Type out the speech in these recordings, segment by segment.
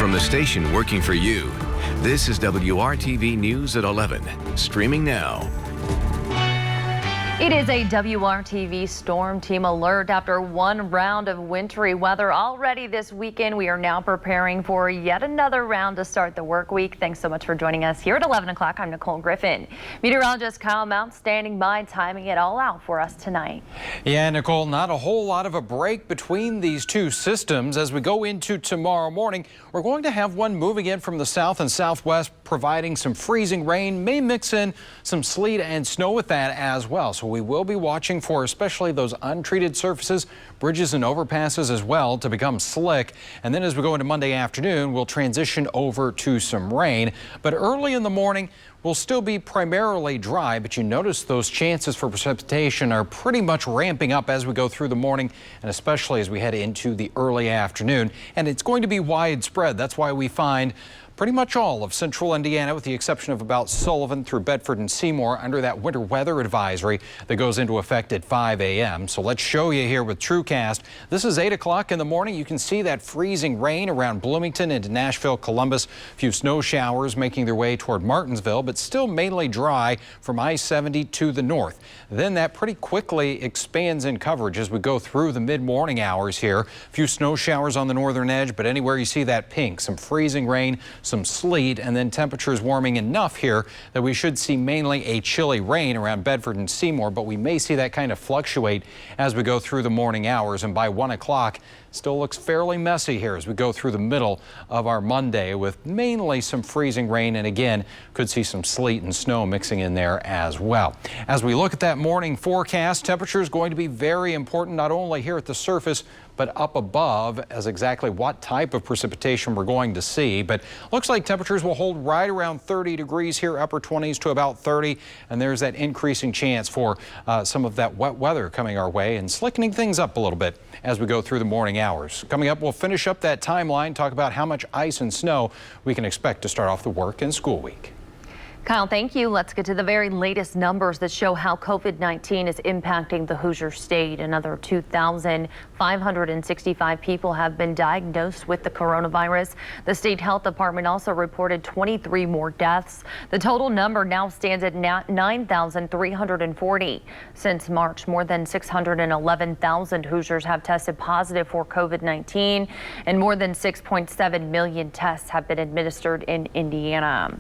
From the station working for you, this is WRTV News at 11, streaming now. It is a WRTV Storm Team alert after one round of wintry weather already this weekend. We are now preparing for yet another round to start the work week. Thanks so much for joining us here at 11 o'clock. I'm Nicole Griffin. Meteorologist Kyle Mount standing by, timing it all out for us tonight. Yeah, Nicole, not a whole lot of a break between these two systems. As we go into tomorrow morning, we're going to have one moving in from the south and southwest, providing some freezing rain, may mix in some sleet and snow with that as well. So we will be watching for especially those untreated surfaces, bridges and overpasses as well to become slick. And then as we go into Monday afternoon, we'll transition over to some rain. But early in the morning, will still be primarily dry, but you notice those chances for precipitation are pretty much ramping up as we go through the morning and especially as we head into the early afternoon. And it's going to be widespread. That's why we find pretty much all of central Indiana, with the exception of about Sullivan through Bedford and Seymour, under that winter weather advisory that goes into effect at 5 a.m. So let's show you here with TrueCast. This is 8 o'clock in the morning. You can see that freezing rain around Bloomington into Nashville, Columbus. A few snow showers making their way toward Martinsville, but still mainly dry from I-70 to the north. Then that pretty quickly expands in coverage as we go through the mid-morning hours here. A few snow showers on the northern edge, but anywhere you see that pink, some freezing rain, some sleet, and then temperatures warming enough here that we should see mainly a chilly rain around Bedford and Seymour, but we may see that kind of fluctuate as we go through the morning hours. And by 1 o'clock, still looks fairly messy here as we go through the middle of our Monday with mainly some freezing rain, and again could see some sleet and snow mixing in there as well. As we look at that morning forecast, temperature is going to be very important, not only here at the surface but up above, as exactly what type of precipitation we're going to see. But looks like temperatures will hold right around 30 degrees here, upper 20s to about 30, and there's that increasing chance for some of that wet weather coming our way and slickening things up a little bit as we go through the morning hours. Coming up, we'll finish up that timeline, talk about how much ice and snow we can expect to start off the work and school week. Kyle, thank you. Let's get to the very latest numbers that show how COVID-19 is impacting the Hoosier State. Another 2,565 people have been diagnosed with the coronavirus. The state health department also reported 23 more deaths. The total number now stands at 9,340. Since March, more than 611,000 Hoosiers have tested positive for COVID-19, and more than 6.7 million tests have been administered in Indiana.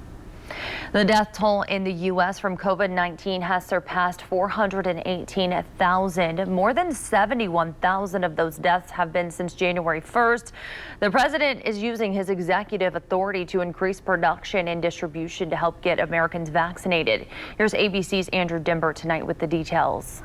The death toll in the U.S. from COVID-19 has surpassed 418,000. More than 71,000 of those deaths have been since January 1st. The president is using his executive authority to increase production and distribution to help get Americans vaccinated. Here's ABC's Andrew Dimber tonight with the details.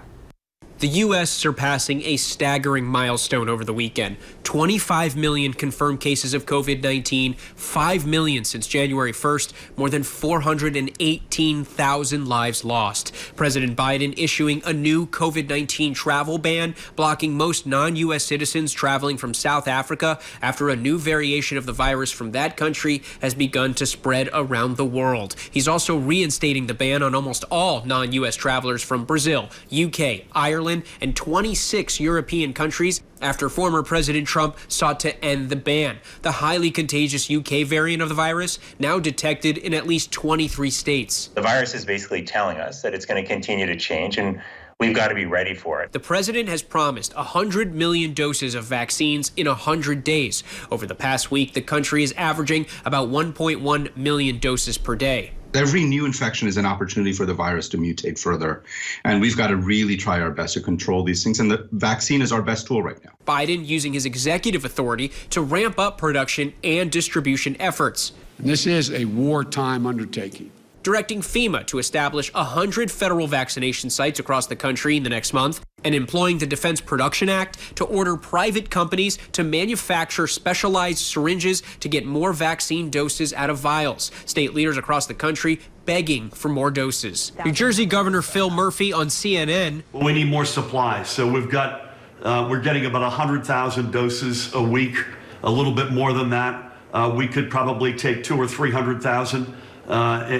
The U.S. surpassing a staggering milestone over the weekend. 25 million confirmed cases of COVID-19, 5 million since January 1st, more than 418,000 lives lost. President Biden issuing a new COVID-19 travel ban, blocking most non-U.S. citizens traveling from South Africa after a new variation of the virus from that country has begun to spread around the world. He's also reinstating the ban on almost all non-U.S. travelers from Brazil, UK, Ireland, and 26 European countries after former President Trump sought to end the ban. The highly contagious UK variant of the virus now detected in at least 23 states. The virus is basically telling us that it's going to continue to change, and we've got to be ready for it. The president has promised 100 million doses of vaccines in 100 days. Over the past week, the country is averaging about 1.1 million doses per day. Every new infection is an opportunity for the virus to mutate further, and we've got to really try our best to control these things, and the vaccine is our best tool right now. Biden using his executive authority to ramp up production and distribution efforts. This is a wartime undertaking. Directing FEMA to establish 100 federal vaccination sites across the country in the next month, and employing the Defense Production Act to order private companies to manufacture specialized syringes to get more vaccine doses out of vials. State leaders across the country begging for more doses. New Jersey Governor Phil Murphy on CNN. Well, we need more supplies, so we're getting about 100,000 doses a week, a little bit more than that. We could probably take 200,000 or 300,000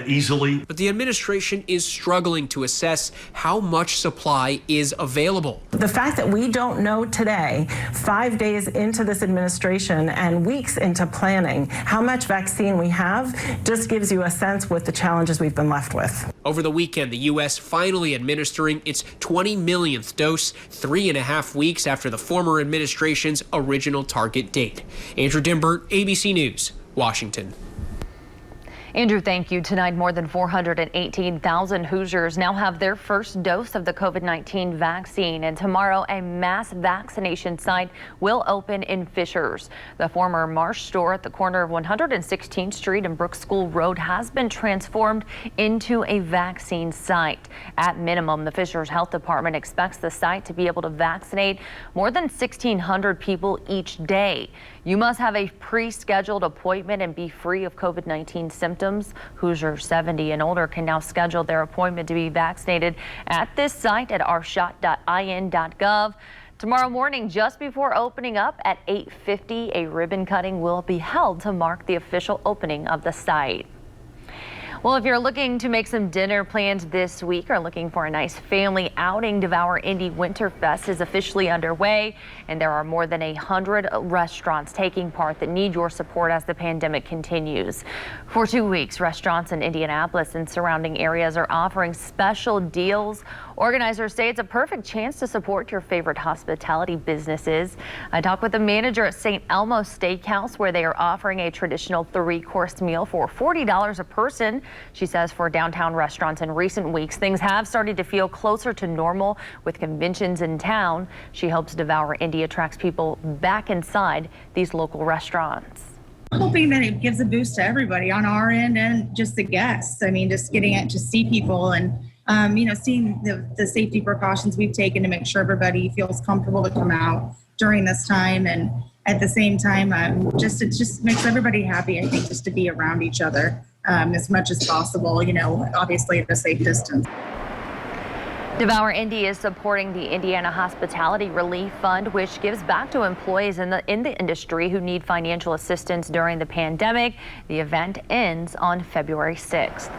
easily. But the administration is struggling to assess how much supply is available. The fact that we don't know today, 5 days into this administration and weeks into planning, how much vaccine we have just gives you a sense with the challenges we've been left with. Over the weekend, the U.S. finally administering its 20 millionth dose, 3.5 weeks after the former administration's original target date. Andrew Dimbert, ABC News, Washington. Andrew, thank you. Tonight, more than 418,000 Hoosiers now have their first dose of the COVID-19 vaccine. And tomorrow, a mass vaccination site will open in Fishers. The former Marsh store at the corner of 116th Street and Brooks School Road has been transformed into a vaccine site. At minimum, the Fishers Health Department expects the site to be able to vaccinate more than 1,600 people each day. You must have a pre-scheduled appointment and be free of COVID-19 symptoms. Hoosiers 70 and older can now schedule their appointment to be vaccinated at this site at ourshot.in.gov. Tomorrow morning, just before opening up at 8:50, a ribbon cutting will be held to mark the official opening of the site. Well, if you're looking to make some dinner plans this week or looking for a nice family outing, Devour Indy Winterfest is officially underway, and there are more than 100 restaurants taking part that need your support as the pandemic continues. For 2 weeks, restaurants in Indianapolis and surrounding areas are offering special deals. Organizers say it's a perfect chance to support your favorite hospitality businesses. I talked with the manager at St. Elmo Steakhouse, where they are offering a traditional 3-course meal for $40 a person. She says for downtown restaurants in recent weeks, things have started to feel closer to normal with conventions in town. She hopes Devour Indy attracts people back inside these local restaurants. Hoping that it gives a boost to everybody on our end and just the guests. I mean, just getting it to see people and seeing the safety precautions we've taken to make sure everybody feels comfortable to come out during this time. And at the same time, it just makes everybody happy, I think, just to be around each other as much as possible, obviously at a safe distance. Devour Indy is supporting the Indiana Hospitality Relief Fund, which gives back to employees in the industry who need financial assistance during the pandemic. The event ends on February 6th.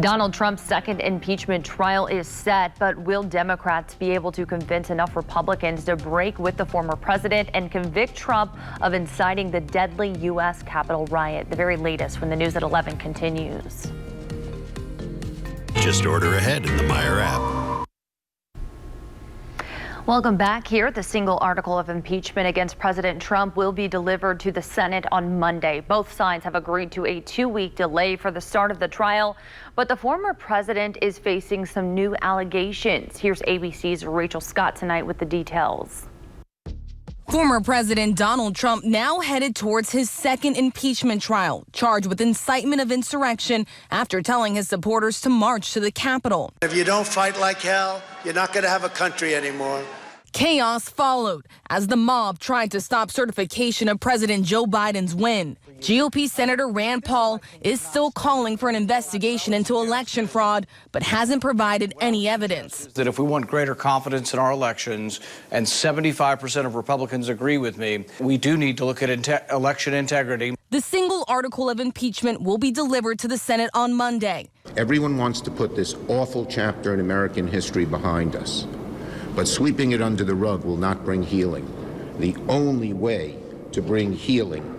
Donald Trump's second impeachment trial is set, but will Democrats be able to convince enough Republicans to break with the former president and convict Trump of inciting the deadly U.S. Capitol riot? The very latest from the News at 11 continues. Just order ahead in the Meijer app. Welcome back. Here, the single article of impeachment against President Trump will be delivered to the Senate on Monday. Both sides have agreed to a 2-week delay for the start of the trial, but the former president is facing some new allegations. Here's ABC's Rachel Scott tonight with the details. Former President Donald Trump now headed towards his second impeachment trial, charged with incitement of insurrection after telling his supporters to march to the Capitol. If you don't fight like hell, you're not going to have a country anymore. Chaos followed as the mob tried to stop certification of President Joe Biden's win. GOP Senator Rand Paul is still calling for an investigation into election fraud, but hasn't provided any evidence. That if we want greater confidence in our elections, and 75% of Republicans agree with me, we do need to look at election integrity. The single article of impeachment will be delivered to the Senate on Monday. Everyone wants to put this awful chapter in American history behind us. But sweeping it under the rug will not bring healing. The only way to bring healing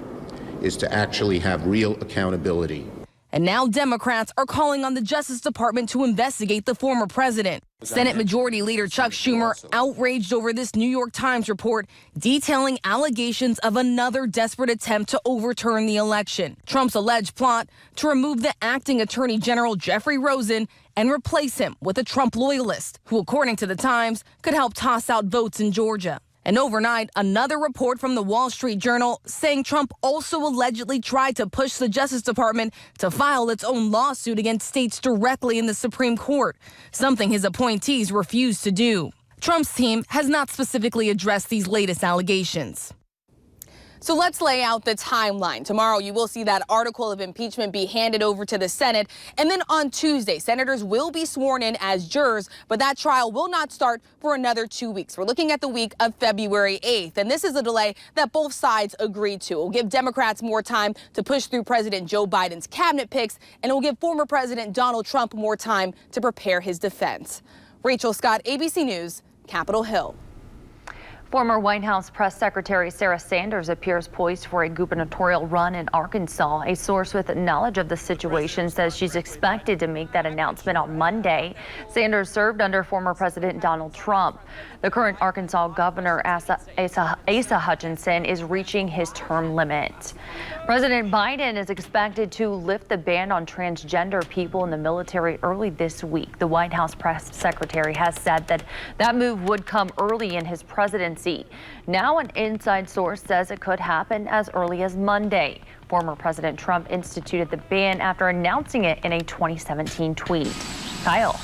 is to actually have real accountability. And now Democrats are calling on the Justice Department to investigate the former president. Senate Majority Leader Chuck Schumer outraged over this New York Times report detailing allegations of another desperate attempt to overturn the election. Trump's alleged plot to remove the acting Attorney General Jeffrey Rosen and replace him with a Trump loyalist who, according to the Times, could help toss out votes in Georgia. And overnight, another report from the Wall Street Journal saying Trump also allegedly tried to push the Justice Department to file its own lawsuit against states directly in the Supreme Court, something his appointees refused to do. Trump's team has not specifically addressed these latest allegations. So let's lay out the timeline. Tomorrow, you will see that article of impeachment be handed over to the Senate. And then on Tuesday, senators will be sworn in as jurors, but that trial will not start for another 2 weeks. We're looking at the week of February 8th. And this is a delay that both sides agreed to. It will give Democrats more time to push through President Joe Biden's cabinet picks, and it will give former President Donald Trump more time to prepare his defense. Rachel Scott, ABC News, Capitol Hill. Former White House Press Secretary Sarah Sanders appears poised for a gubernatorial run in Arkansas. A source with knowledge of the situation says she's expected to make that announcement on Monday. Sanders served under former President Donald Trump. The current Arkansas governor, Asa Hutchinson, is reaching his term limit. President Biden is expected to lift the ban on transgender people in the military early this week. The White House press secretary has said that that move would come early in his presidency. Now an inside source says it could happen as early as Monday. Former President Trump instituted the ban after announcing it in a 2017 tweet. Kyle.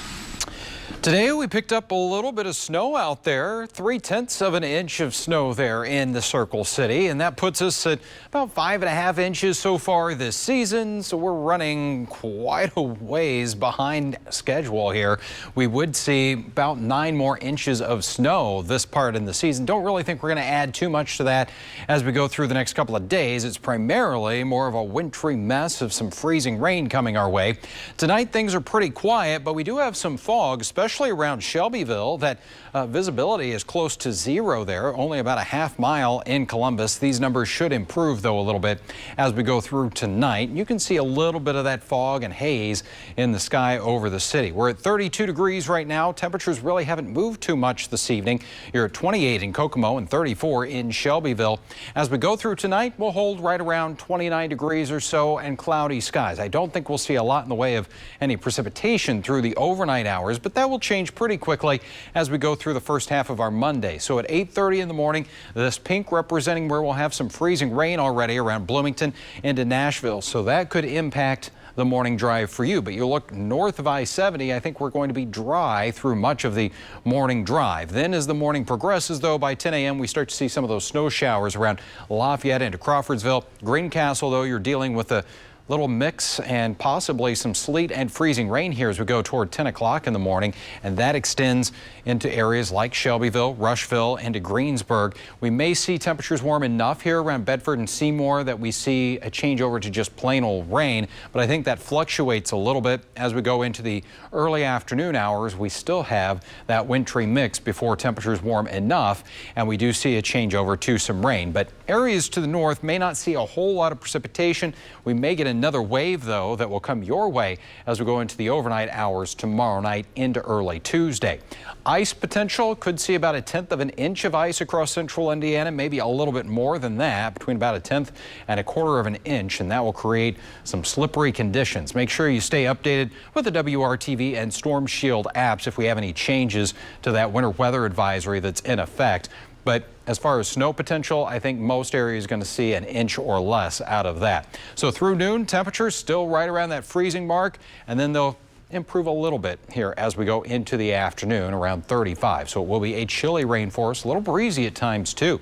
Today we picked up a little bit of snow out there, 3/10 of an inch of snow there in the Circle City, and that puts us at about 5.5 inches so far this season. So we're running quite a ways behind schedule here. We would see about 9 more inches of snow this part in the season. Don't really think we're going to add too much to that as we go through the next couple of days. It's primarily more of a wintry mess of some freezing rain coming our way. Tonight things are pretty quiet, but we do have some fog, especially around Shelbyville. That visibility is close to 0 there, only about a half mile in Columbus. These numbers should improve though a little bit as we go through tonight. You can see a little bit of that fog and haze in the sky over the city. We're at 32 degrees right now. Temperatures really haven't moved too much this evening. You're at 28 in Kokomo and 34 in Shelbyville. As we go through tonight, we'll hold right around 29 degrees or so and cloudy skies. I don't think we'll see a lot in the way of any precipitation through the overnight hours, but that will change pretty quickly as we go through the first half of our Monday. So at 8:30 in the morning, this pink representing where we'll have some freezing rain already around Bloomington into Nashville. So that could impact the morning drive for you. But you look north of I-70, I think we're going to be dry through much of the morning drive. Then as the morning progresses, though, by 10 a.m. we start to see some of those snow showers around Lafayette into Crawfordsville. Greencastle, though, you're dealing with a little mix and possibly some sleet and freezing rain here as we go toward 10 o'clock in the morning, and that extends into areas like Shelbyville, Rushville, into Greensburg. We may see temperatures warm enough here around Bedford and Seymour that we see a change over to just plain old rain, but I think that fluctuates a little bit as we go into the early afternoon hours. We still have that wintry mix before temperatures warm enough, and we do see a change over to some rain. But areas to the north may not see a whole lot of precipitation. We may get another wave, though, that will come your way as we go into the overnight hours tomorrow night into early Tuesday. Ice potential, could see about 1/10 of an inch of ice across central Indiana, maybe a little bit more than that, between about 1/10 and 1/4 of an inch, and that will create some slippery conditions. Make sure you stay updated with the WRTV and Storm Shield apps if we have any changes to that winter weather advisory that's in effect. But as far as snow potential, I think most areas are going to see 1 inch or less out of that. So through noon, temperatures still right around that freezing mark, and then they'll improve a little bit here as we go into the afternoon, around 35. So it will be a chilly rain for us, a little breezy at times too.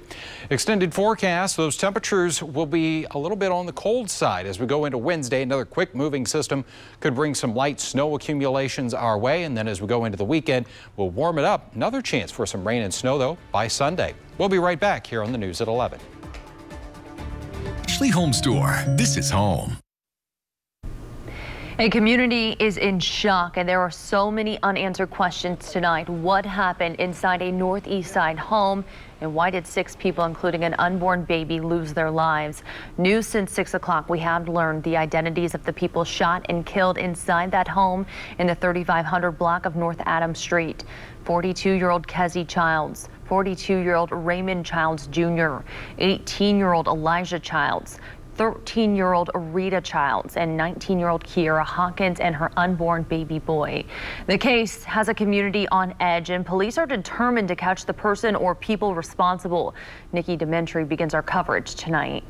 Extended forecast, those temperatures will be a little bit on the cold side as we go into Wednesday. Another quick moving system could bring some light snow accumulations our way, and then as we go into the weekend, we'll warm it up. Another chance for some rain and snow though by Sunday. We'll be right back here on the news at 11. Ashley Home Store. This is home. A community is in shock, and there are so many unanswered questions tonight. What happened inside a Northeast Side home, and why did 6 people, including an unborn baby, lose their lives? News since 6 o'clock. We have learned the identities of the people shot and killed inside that home in the 3500 block of North Adams Street. 42-year-old Kezzy Childs, 42-year-old Raymond Childs Jr., 18-year-old Elijah Childs, 13-year-old Rita Childs, and 19-year-old Kiera Hawkins and her unborn baby boy. The case has a community on edge, and police are determined to catch the person or people responsible. Nikki Dementry begins our coverage tonight.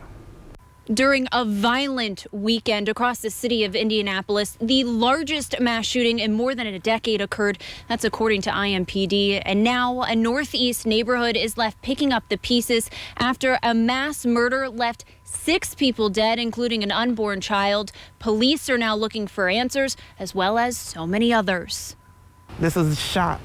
During a violent weekend across the city of Indianapolis, the largest mass shooting in more than a decade occurred. That's according to IMPD. And now a northeast neighborhood is left picking up the pieces after a mass murder left 6 people dead, including an unborn child. Police are now looking for answers, as well as so many others. This is a shock.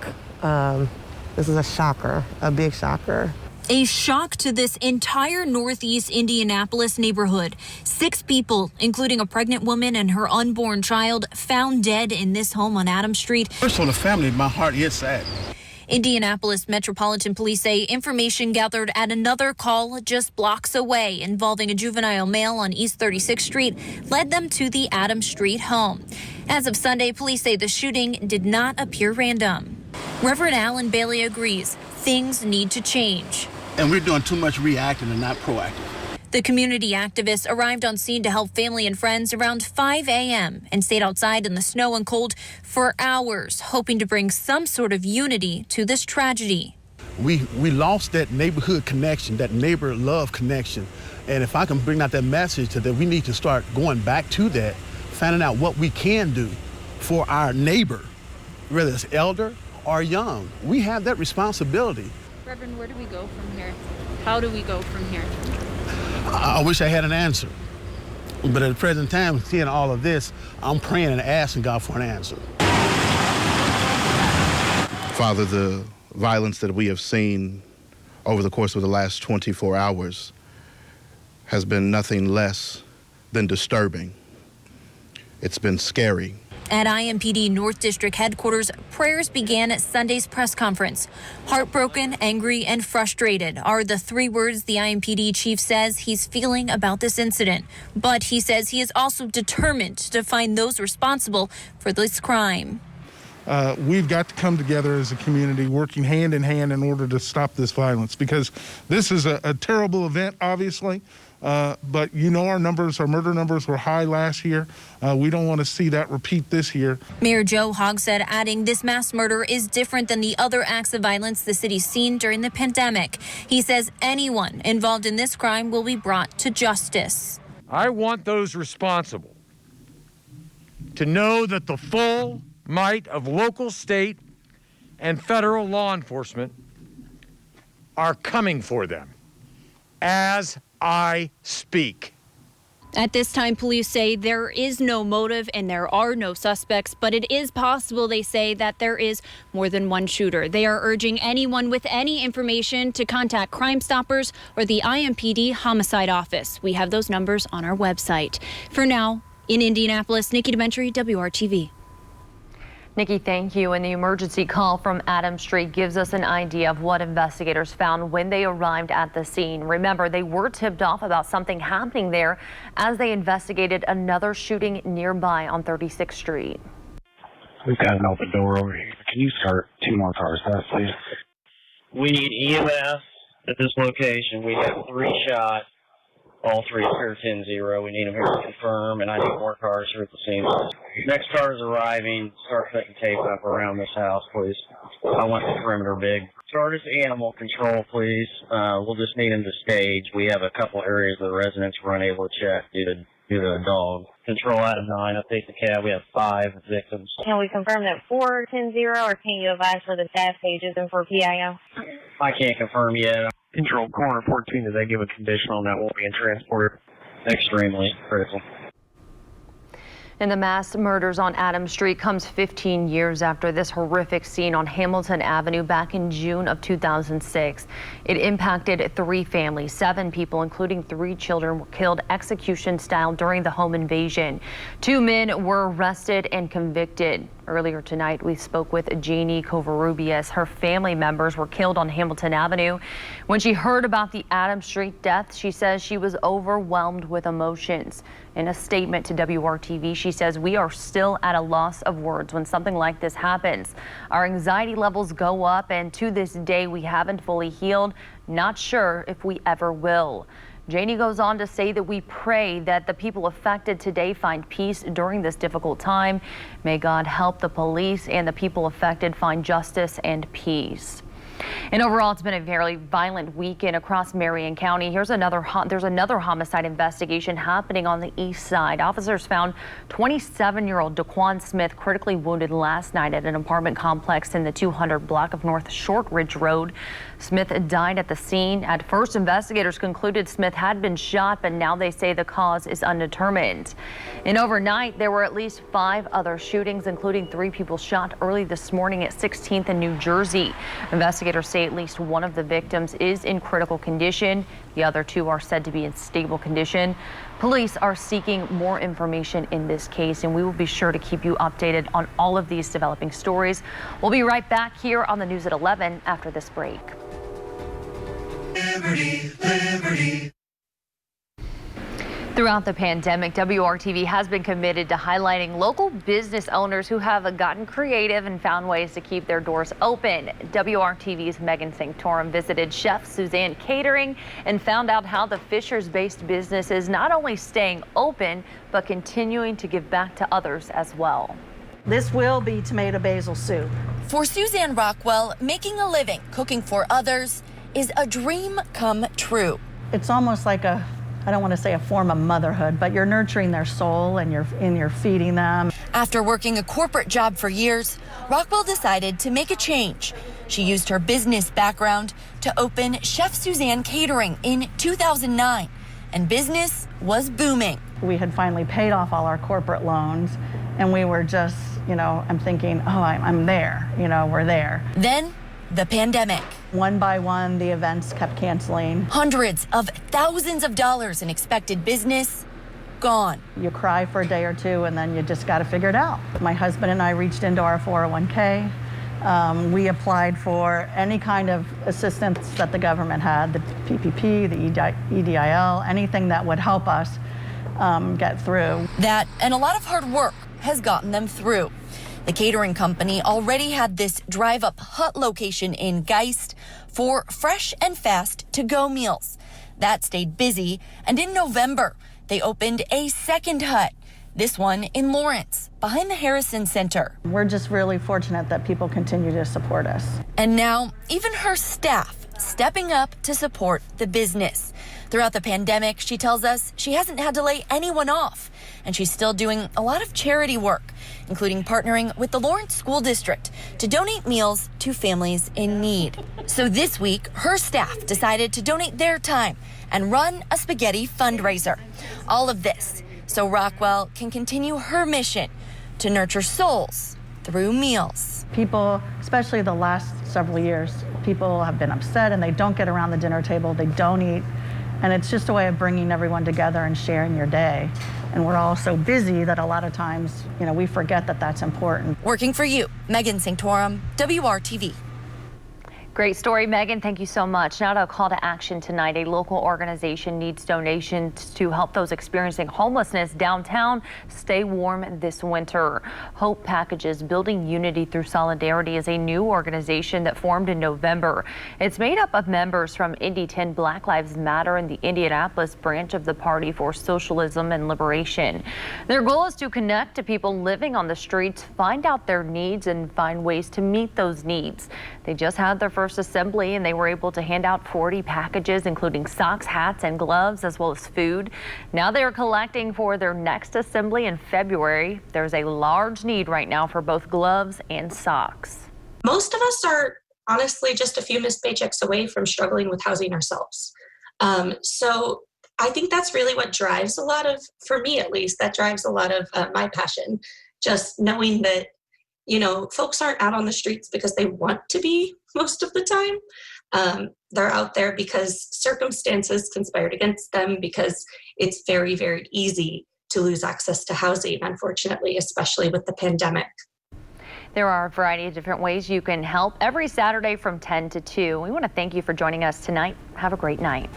This is a shocker, a big shocker. A shock to this entire northeast Indianapolis neighborhood. 6 people, including a pregnant woman and her unborn child, found dead in this home on Adams Street. First for the family, my heart is sad. Indianapolis Metropolitan Police say information gathered at another call just blocks away involving a juvenile male on East 36th Street led them to the Adams Street home. As of Sunday, police say the shooting did not appear random. Reverend Alan Bailey agrees things need to change. And we're doing too much reacting and not proactive. The community activists arrived on scene to help family and friends around 5 a.m. and stayed outside in the snow and cold for hours, hoping to bring some sort of unity to this tragedy. We lost that neighborhood connection, that neighbor love connection. And if I can bring out that message that we need to start going back to that, finding out what we can do for our neighbor, whether it's elder or young. We have that responsibility. Reverend, where do we go from here? How do we go from here? I wish I had an answer. But at the present time, seeing all of this, I'm praying and asking God for an answer. Father, the violence that we have seen over the course of the last 24 hours has been nothing less than disturbing. It's been scary. At IMPD North District headquarters, prayers began at Sunday's press conference. Heartbroken, angry, and frustrated are the 3 words the IMPD chief says he's feeling about this incident. But he says he is also determined to find those responsible for this crime. We've got to come together as a community, working hand in hand in order to stop this violence, because this is a terrible event, obviously. But you know, our murder numbers were high last year. We don't want to see that repeat this year. Mayor Joe Hogsett adding this mass murder is different than the other acts of violence the city's seen during the pandemic. He says anyone involved in this crime will be brought to justice. I want those responsible to know that the full might of local, state, and federal law enforcement are coming for them as I speak. At this time, police say there is no motive and there are no suspects, but it is possible, they say, that there is more than one shooter. They are urging anyone with any information to contact Crime Stoppers or the IMPD Homicide Office. We have those numbers on our website. For now, in Indianapolis, Nikki DeMentry, WRTV. Nikki, thank you. And the emergency call from Adams Street gives us an idea of what investigators found when they arrived at the scene. Remember, they were tipped off about something happening there as they investigated another shooting nearby on 36th Street. We've got an open door over here. Can you start 2 more cars fast, please? We need EMS at this location. We have 3 shots. All 3 appear 10-0. We need them here to confirm, and I need more cars here at the scene. Next car is arriving. Start putting tape up around this house, please. I want the perimeter big. Start as animal control, please. We'll just need them to stage. We have a couple areas of the residents we're unable to check due to a dog. Control out of 9. Update the cab. We have 5 victims. Can we confirm that 4 10-0, or can you advise for the staff pages and for PIO? I can't confirm yet. Control corner 14, did they give a condition on that won't be in transport? Extremely critical. And the mass murders on Adams Street comes 15 years after this horrific scene on Hamilton Avenue back in June of 2006. It impacted 3 families. 7 people, including 3 children, were killed execution style during the home invasion. 2 men were arrested and convicted. Earlier tonight, we spoke with Jeannie Covarrubias. Her family members were killed on Hamilton Avenue. When she heard about the Adams Street death, she says she was overwhelmed with emotions. In a statement to WRTV, she says, "We are still at a loss of words when something like this happens. Our anxiety levels go up, and to this day, we haven't fully healed. Not sure if we ever will." Janie goes on to say that we pray that the people affected today find peace during this difficult time. May God help the police and the people affected find justice and peace. And overall, it's been a very violent weekend across Marion County. There's another homicide investigation happening on the east side. Officers found 27-year-old Daquan Smith critically wounded last night at an apartment complex in the 200 block of North Shortridge Road. Smith died at the scene. At first, investigators concluded Smith had been shot, but now they say the cause is undetermined. And overnight, there were at least 5 other shootings, including 3 people shot early this morning at 16th in New Jersey. Investigators say at least one of the victims is in critical condition. The other 2 are said to be in stable condition. Police are seeking more information in this case, and we will be sure to keep you updated on all of these developing stories. We'll be right back here on the News at 11 after this break. Liberty, liberty. Throughout the pandemic, WRTV has been committed to highlighting local business owners who have gotten creative and found ways to keep their doors open. WRTV's Megan Sanctorum visited Chef Suzanne Catering and found out how the Fishers-based business is not only staying open, but continuing to give back to others as well. This will be tomato basil soup. For Suzanne Rockwell, making a living cooking for others is a dream come true. It's almost like I don't want to say a form of motherhood, but you're nurturing their soul and you're feeding them. After working a corporate job for years, Rockwell decided to make a change. She used her business background to open Chef Suzanne Catering in 2009, and business was booming. We had finally paid off all our corporate loans, and we were just, I'm thinking, oh, I'm there, we're there. Then the pandemic. One by one, the events kept canceling. Hundreds of thousands of dollars in expected business gone. You cry for a day or two, and then you just got to figure it out. My husband and I reached into our 401k. We applied for any kind of assistance that the government had, the PPP, the EDIL, anything that would help us get through. That and a lot of hard work has gotten them through. The catering company already had this drive-up hut location in Geist for fresh and fast to-go meals. That stayed busy, and in November, they opened a second hut, this one in Lawrence, behind the Harrison Center. We're just really fortunate that people continue to support us. And now, even her staff stepping up to support the business. Throughout the pandemic, she tells us she hasn't had to lay anyone off, and she's still doing a lot of charity work, including partnering with the Lawrence School District to donate meals to families in need. So this week, her staff decided to donate their time and run a spaghetti fundraiser. All of this so Rockwell can continue her mission to nurture souls through meals. People, especially the last several years, people have been upset and they don't get around the dinner table, they don't eat. And it's just a way of bringing everyone together and sharing your day. And we're all so busy that a lot of times, we forget that that's important. Working for you, Megan Sanctorum, WRTV. Great story, Megan. Thank you so much. Now to a call to action tonight. A local organization needs donations to help those experiencing homelessness downtown stay warm this winter. Hope Packages Building Unity Through Solidarity is a new organization that formed in November. It's made up of members from Indy 10 Black Lives Matter and the Indianapolis branch of the Party for Socialism and Liberation. Their goal is to connect to people living on the streets, find out their needs, and find ways to meet those needs. They just had their first assembly and they were able to hand out 40 packages, including socks, hats, and gloves, as well as food. Now they are collecting for their next assembly in February. There's a large need right now for both gloves and socks. Most of us are honestly just a few missed paychecks away from struggling with housing ourselves. So I think that's really what drives a lot of, for me at least, that drives a lot of my passion. Just knowing that folks aren't out on the streets because they want to be most of the time. They're out there because circumstances conspired against them, because it's very, very easy to lose access to housing, unfortunately, especially with the pandemic. There are a variety of different ways you can help every Saturday from 10 to 2. We want to thank you for joining us tonight. Have a great night.